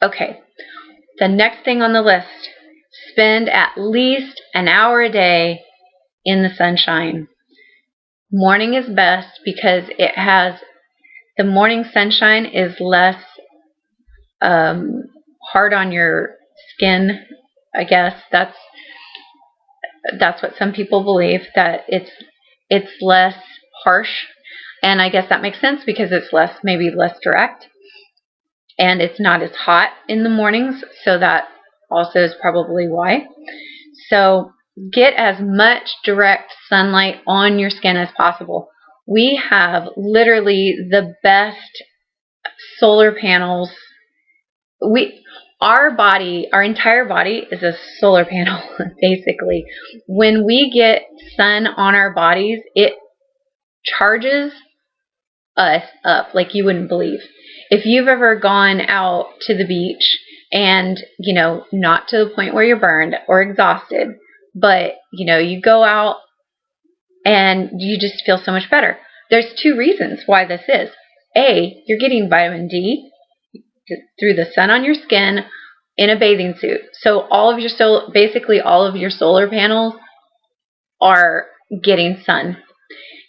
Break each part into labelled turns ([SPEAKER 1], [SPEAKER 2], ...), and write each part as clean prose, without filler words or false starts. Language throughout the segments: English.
[SPEAKER 1] Okay, the next thing on the list, spend at least an hour a day in the sunshine. Morning is best because the morning sunshine is less hard on your skin. I guess that's what some people believe, that it's less harsh, and I guess that makes sense because it's maybe less direct, and it's not as hot in the mornings, so that also is probably why. So get as much direct sunlight on your skin as possible. We have literally the best solar panels. Our entire body is a solar panel, basically. When we get sun on our bodies, it charges us up like you wouldn't believe. If you've ever gone out to the beach and, not to the point where you're burned or exhausted, but, you go out and you just feel so much better. There's two reasons why this is. A, you're getting vitamin D through the sun on your skin in a bathing suit. So basically all of your solar panels are getting sun.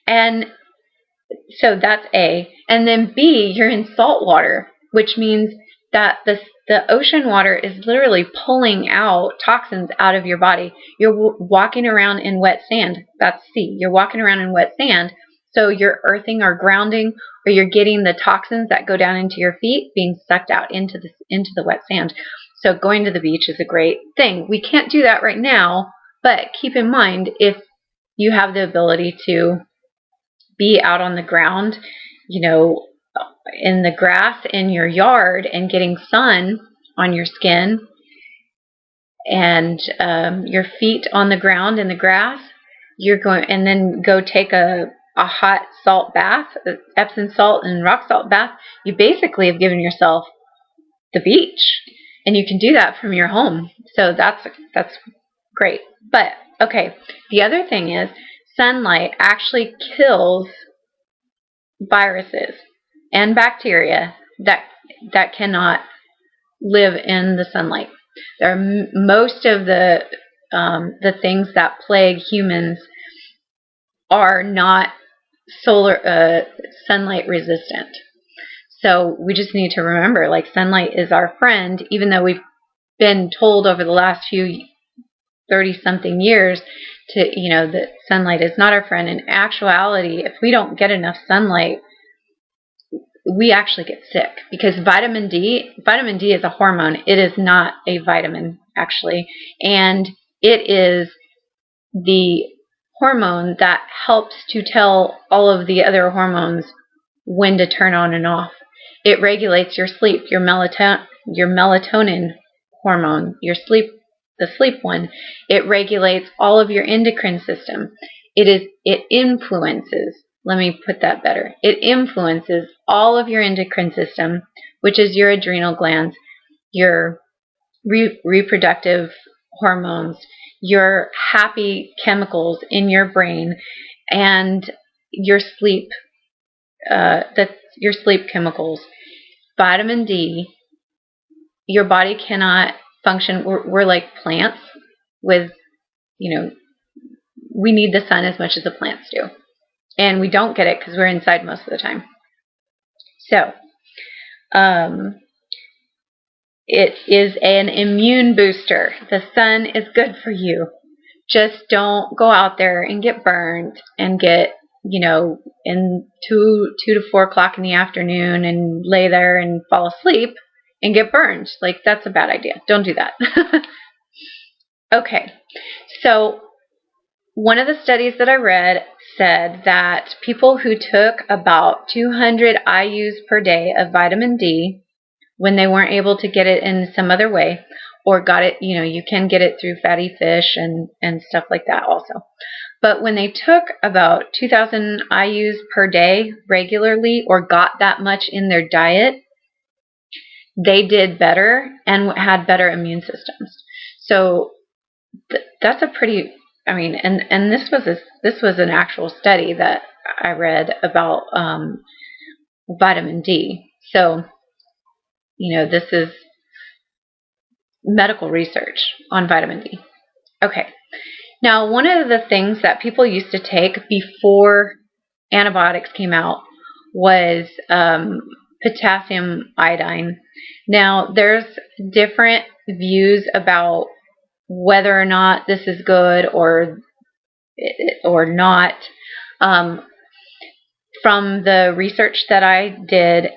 [SPEAKER 1] And so that's A. And then B, you're in salt water, which means that the ocean water is literally pulling out toxins out of your body. You're walking around in wet sand. That's C. You're walking around in wet sand. So you're earthing or grounding, or you're getting the toxins that go down into your feet being sucked out into the wet sand. So going to the beach is a great thing. We can't do that right now, but keep in mind, if you have the ability to be out on the ground, in the grass in your yard and getting sun on your skin and your feet on the ground in the grass, and then go take a hot salt bath, Epsom salt and rock salt bath, you basically have given yourself the beach, and you can do that from your home. So that's great. But okay, the other thing is sunlight actually kills viruses and bacteria that cannot live in the sunlight. There are most of the things that plague humans are not sunlight resistant. So we just need to remember, like, sunlight is our friend, even though we've been told over the last few 30-something years that sunlight is not our friend. In actuality, if we don't get enough sunlight, we actually get sick, because vitamin D is a hormone. It is not a vitamin, actually. And it is the hormone that helps to tell all of the other hormones when to turn on and off. It regulates your sleep, your melatonin hormone, the sleep one. It regulates all of your endocrine system. It influences, let me put that better. It influences all of your endocrine system, which is your adrenal glands, your reproductive hormones, your happy chemicals in your brain, and your sleep chemicals. Vitamin D, your body cannot function. We're like plants with, we need the sun as much as the plants do. And we don't get it because we're inside most of the time. So, it is an immune booster. The sun is good for you. Just don't go out there and get burned and get, in 2 to 4 o'clock in the afternoon and lay there and fall asleep and get burned. Like, that's a bad idea. Don't do that. Okay, so one of the studies that I read said that people who took about 200 IUs per day of vitamin D, when they weren't able to get it in some other way, or got it, you can get it through fatty fish and stuff like that also. But when they took about 2,000 IUs per day regularly, or got that much in their diet, they did better and had better immune systems. So that's a pretty, and this was an actual study that I read about vitamin D. So, this is medical research on vitamin D. Okay. Now, one of the things that people used to take before antibiotics came out was potassium iodine. Now, there's different views about whether or not this is good or not. From the research that I did,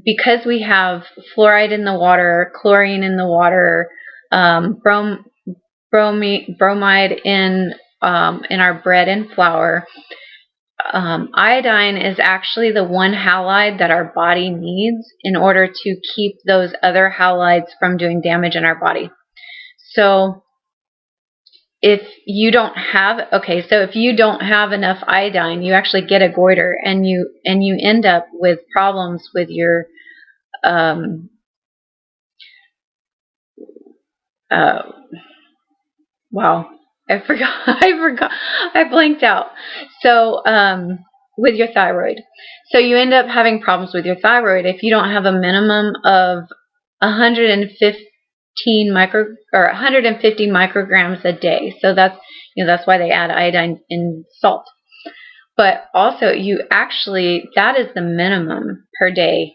[SPEAKER 1] because we have fluoride in the water, chlorine in the water, bromide in our bread and flour. Iodine is actually the one halide that our body needs in order to keep those other halides from doing damage in our body. So if you don't have enough iodine, you actually get a goiter, and you end up with problems with your wow, I forgot. I blanked out. So, with your thyroid. So you end up having problems with your thyroid if you don't have a minimum of 150 micrograms a day. So that's why they add iodine in salt. But also, that is the minimum per day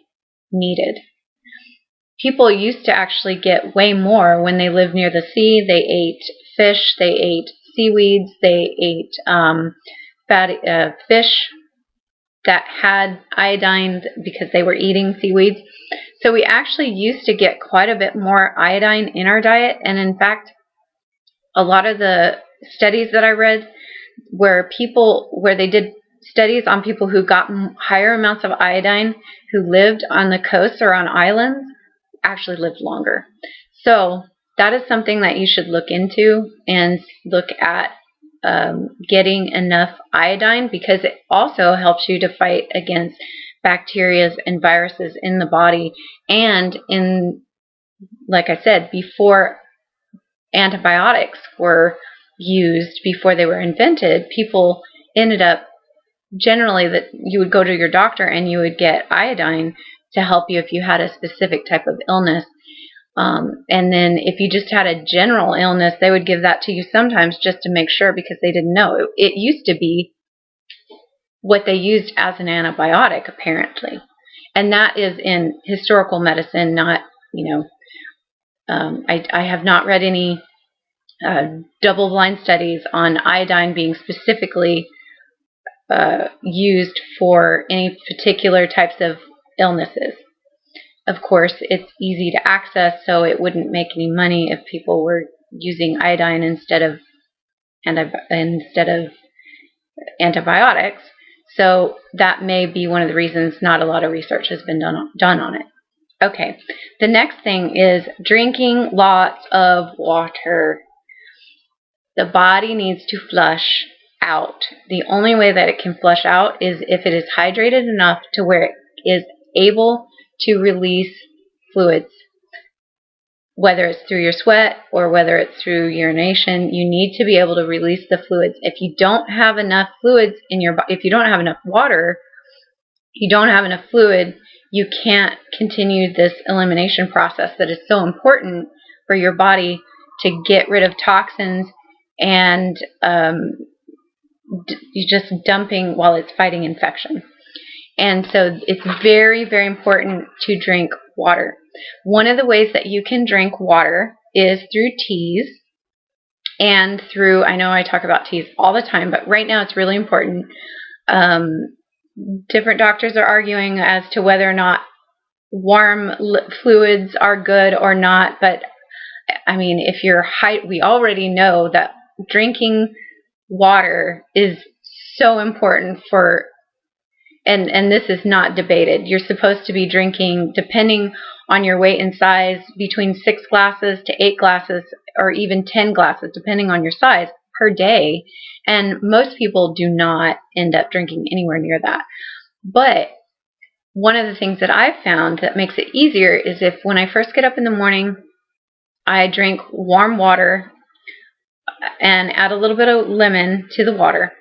[SPEAKER 1] needed. People used to actually get way more when they lived near the sea. They ate fish, they ate seaweeds, they ate fatty fish that had iodine because they were eating seaweeds. So we actually used to get quite a bit more iodine in our diet. And in fact, a lot of the studies that I read where they did studies on people who got higher amounts of iodine who lived on the coast or on islands actually lived longer. So that is something that you should look into and look at getting enough iodine, because it also helps you to fight against bacteria and viruses in the body. And like I said, before antibiotics were used, before they were invented, people ended up generally that you would go to your doctor and you would get iodine to help you if you had a specific type of illness. And then if you just had a general illness, they would give that to you sometimes just to make sure, because they didn't know. It used to be what they used as an antibiotic, apparently. And that is in historical medicine, not, I have not read any double-blind studies on iodine being specifically used for any particular types of illnesses. Of course, it's easy to access, so it wouldn't make any money if people were using iodine instead of antibiotics. So that may be one of the reasons not a lot of research has been done on it. Okay, the next thing is drinking lots of water. The body needs to flush out. The only way that it can flush out is if it is hydrated enough to where it is able to release fluids. Whether it's through your sweat or whether it's through urination, you need to be able to release the fluids. If you don't have enough fluids in your body, if you don't have enough water, you don't have enough fluid, you can't continue this elimination process that is so important for your body to get rid of toxins and just dumping while it's fighting infection. And so it's very, very important to drink water. One of the ways that you can drink water is through teas and through, I know I talk about teas all the time, but right now it's really important. Different doctors are arguing as to whether or not warm fluids are good or not, but I mean, if you're we already know that drinking water is so important for, and this is not debated. You're supposed to be drinking, depending on your weight and size, between 6 glasses to 8 glasses or even 10 glasses, depending on your size, per day. And most people do not end up drinking anywhere near that. But one of the things that I've found that makes it easier is if when I first get up in the morning, I drink warm water and add a little bit of lemon to the water.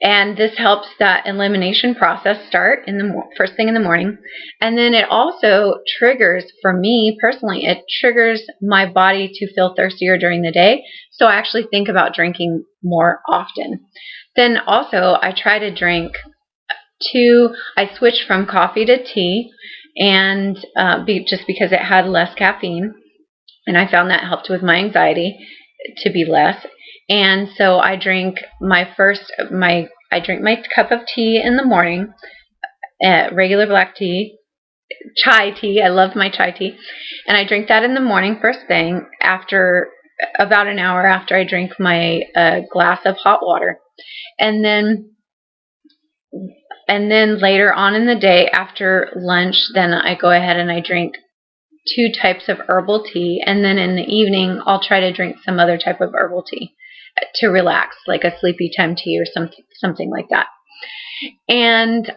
[SPEAKER 1] And this helps that elimination process start in the first thing in the morning. And then it also triggers, for me personally, it triggers my body to feel thirstier during the day. So I actually think about drinking more often. Then also I try to drink I switched from coffee to tea, and just because it had less caffeine. And I found that helped with my anxiety to be less. And so I drink my cup of tea in the morning, regular black tea, chai tea. I love my chai tea, and I drink that in the morning first thing after about an hour after I drink my glass of hot water, and then later on in the day after lunch, then I go ahead and I drink 2 types of herbal tea, and then in the evening I'll try to drink some other type of herbal tea to relax, like a sleepy time tea or something like that. And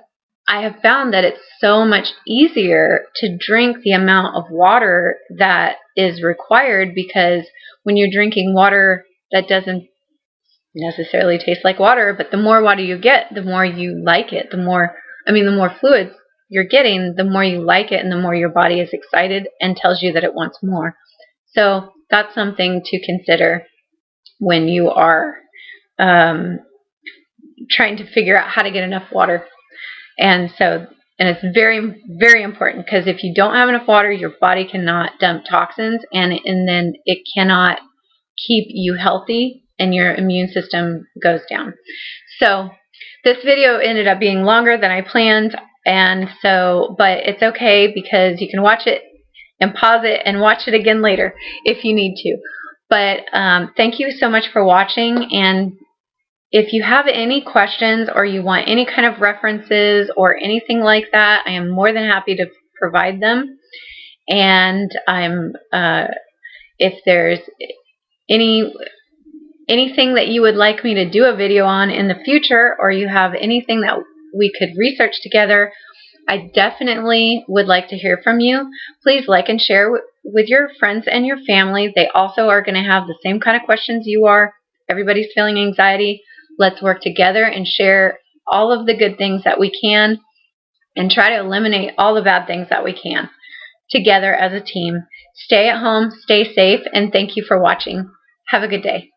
[SPEAKER 1] I have found that it's so much easier to drink the amount of water that is required, because when you're drinking water that doesn't necessarily taste like water, but the more water you get, the more you like it. The more fluids you're getting, the more you like it, and the more your body is excited and tells you that it wants more. So that's something to consider when you are trying to figure out how to get enough water. And it's very, very important, because if you don't have enough water, your body cannot dump toxins, and then it cannot keep you healthy, and your immune system goes down. So this video ended up being longer than I planned, but it's okay, because you can watch it and pause it and watch it again later if you need to. But thank you so much for watching, and if you have any questions or you want any kind of references or anything like that, I am more than happy to provide them. And if there's anything that you would like me to do a video on in the future, or you have anything that we could research together, I definitely would like to hear from you. Please like and share with your friends and your family. They also are going to have the same kind of questions you are. Everybody's feeling anxiety. Let's work together and share all of the good things that we can, and try to eliminate all the bad things that we can together as a team. Stay at home, stay safe, and thank you for watching. Have a good day.